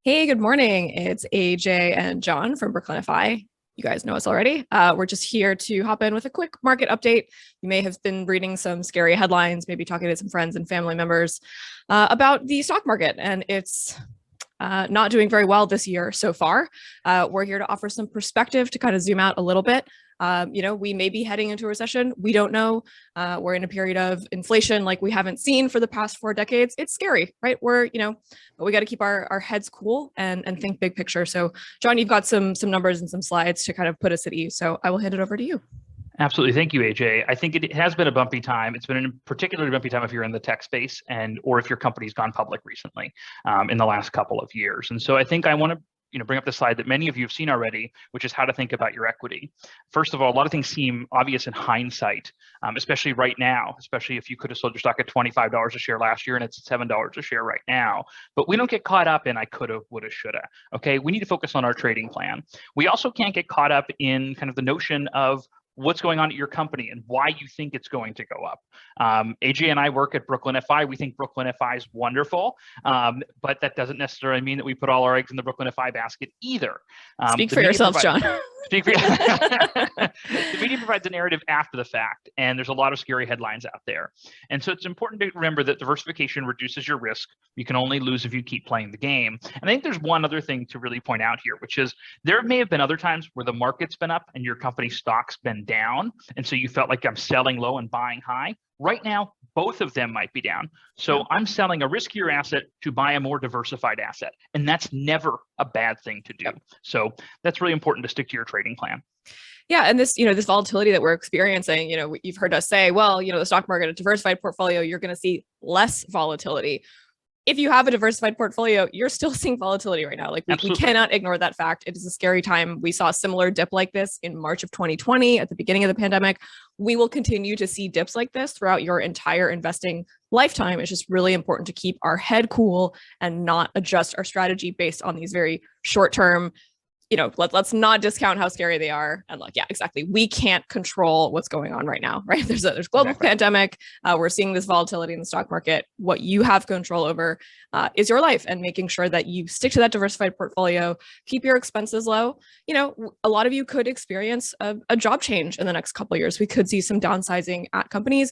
Hey, good morning. It's AJ and John from Brooklyn FI. You guys know us already. We're just here to hop in with a quick market update. You may have been reading some scary headlines, maybe talking to some friends and family members about the stock market, and it's not doing very well this year so far. We're here to offer some perspective to kind of zoom out a little bit. We may be heading into a recession. We don't know. We're in a period of inflation like we haven't seen for the past 4 decades. It's scary, right? But we got to keep our heads cool and think big picture. So, John, you've got some numbers and some slides to kind of put us at ease. So I will hand it over to you. Absolutely. Thank you, AJ. I think it has been a bumpy time. It's been a particularly bumpy time if you're in the tech space or if your company's gone public recently in the last couple of years. And so I think I want to bring up the slide that many of you have seen already, which is how to think about your equity. First of all, a lot of things seem obvious in hindsight, especially right now, especially if you could have sold your stock at $25 a share last year and it's $7 a share right now. But we don't get caught up in I could have, would have, should have. Okay, we need to focus on our trading plan. We also can't get caught up in kind of the notion of what's going on at your company and why you think it's going to go up. AJ and I work at Brooklyn FI. We think Brooklyn FI is wonderful, but that doesn't necessarily mean that we put all our eggs in the Brooklyn FI basket either. Speak for yourself, John. Speak for The media provides a narrative after the fact, and there's a lot of scary headlines out there. And so it's important to remember that diversification reduces your risk. You can only lose if you keep playing the game. And I think there's one other thing to really point out here, which is there may have been other times where the market's been up and your company's stock's been down. And so you felt like I'm selling low and buying high. Right now, both of them might be down. So I'm selling a riskier asset to buy a more diversified asset. And that's never a bad thing to do. Yep. So that's really important to stick to your trading plan. Yeah. And this volatility that we're experiencing, you've heard us say, well, the stock market, a diversified portfolio, you're going to see less volatility. If you have a diversified portfolio, you're still seeing volatility right now. Like we cannot ignore that fact. It is a scary time. We saw a similar dip like this in March of 2020 at the beginning of the pandemic. We will continue to see dips like this throughout your entire investing lifetime. It's just really important to keep our head cool and not adjust our strategy based on these very short-term, let's not discount how scary they are. And yeah, exactly. We can't control what's going on right now, right? There's global pandemic. We're seeing this volatility in the stock market. What you have control over is your life and making sure that you stick to that diversified portfolio, keep your expenses low. A lot of you could experience a job change in the next couple of years. We could see some downsizing at companies.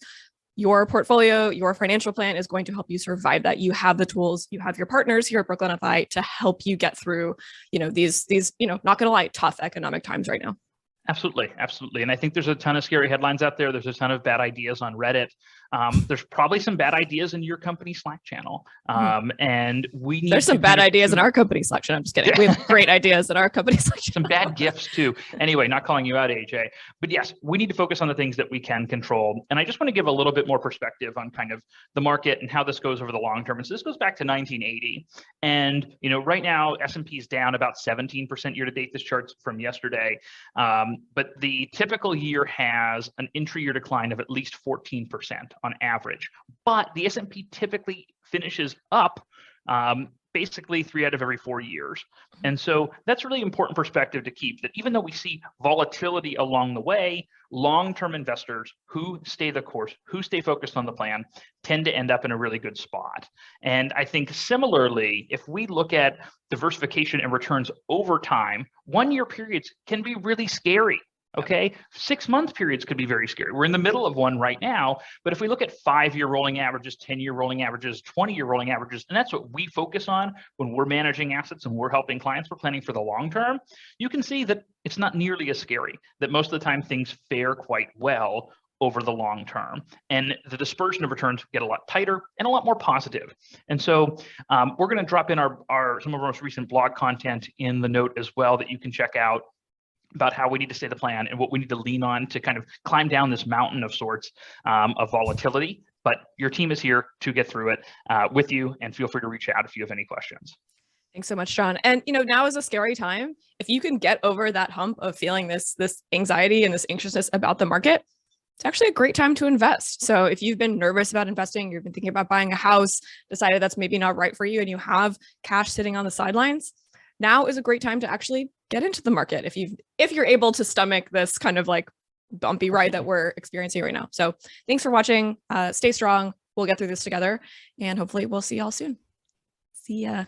Your portfolio, your financial plan is going to help you survive that. You have the tools, you have your partners here at Brooklyn FI to help you get through, these, not gonna lie, tough economic times right now. Absolutely. Absolutely. And I think there's a ton of scary headlines out there. There's a ton of bad ideas on Reddit. There's probably some bad ideas in your company Slack channel. And there's some bad ideas in our company Slack channel. I'm just kidding. We have great ideas in our company Slack channel. Some bad gifts too. Anyway, not calling you out, AJ. But yes, we need to focus on the things that we can control. And I just want to give a little bit more perspective on kind of the market and how this goes over the long term. And so this goes back to 1980. And, right now, S&P is down about 17% year to date. This chart's from yesterday. But the typical year has an intra-year decline of at least 14% on average. But the S&P typically finishes up basically 3 out of every 4 years. And so that's really important perspective to keep, that even though we see volatility along the way, long-term investors who stay the course, who stay focused on the plan, tend to end up in a really good spot. And I think similarly, if we look at diversification and returns over time, 1-year periods can be really scary. Okay, 6-month periods could be very scary. We're in the middle of one right now, but if we look at 5-year rolling averages, 10-year rolling averages, 20-year rolling averages, and that's what we focus on when we're managing assets and we're helping clients, we're planning for the long term, you can see that it's not nearly as scary, that most of the time things fare quite well over the long term. And the dispersion of returns get a lot tighter and a lot more positive. And so we're going to drop in some of our most recent blog content in the note as well that you can check out about how we need to stay the plan and what we need to lean on to kind of climb down this mountain of sorts of volatility. But your team is here to get through it with you, and feel free to reach out if you have any questions. Thanks so much, John. And now is a scary time. If you can get over that hump of feeling this anxiety and this anxiousness about the market, it's actually a great time to invest. So if you've been nervous about investing, you've been thinking about buying a house, decided that's maybe not right for you, and you have cash sitting on the sidelines, now is a great time to actually get into the market if you're able to stomach this kind of like bumpy ride that we're experiencing right now. So thanks for watching. Stay strong. We'll get through this together, and hopefully we'll see y'all soon. See ya.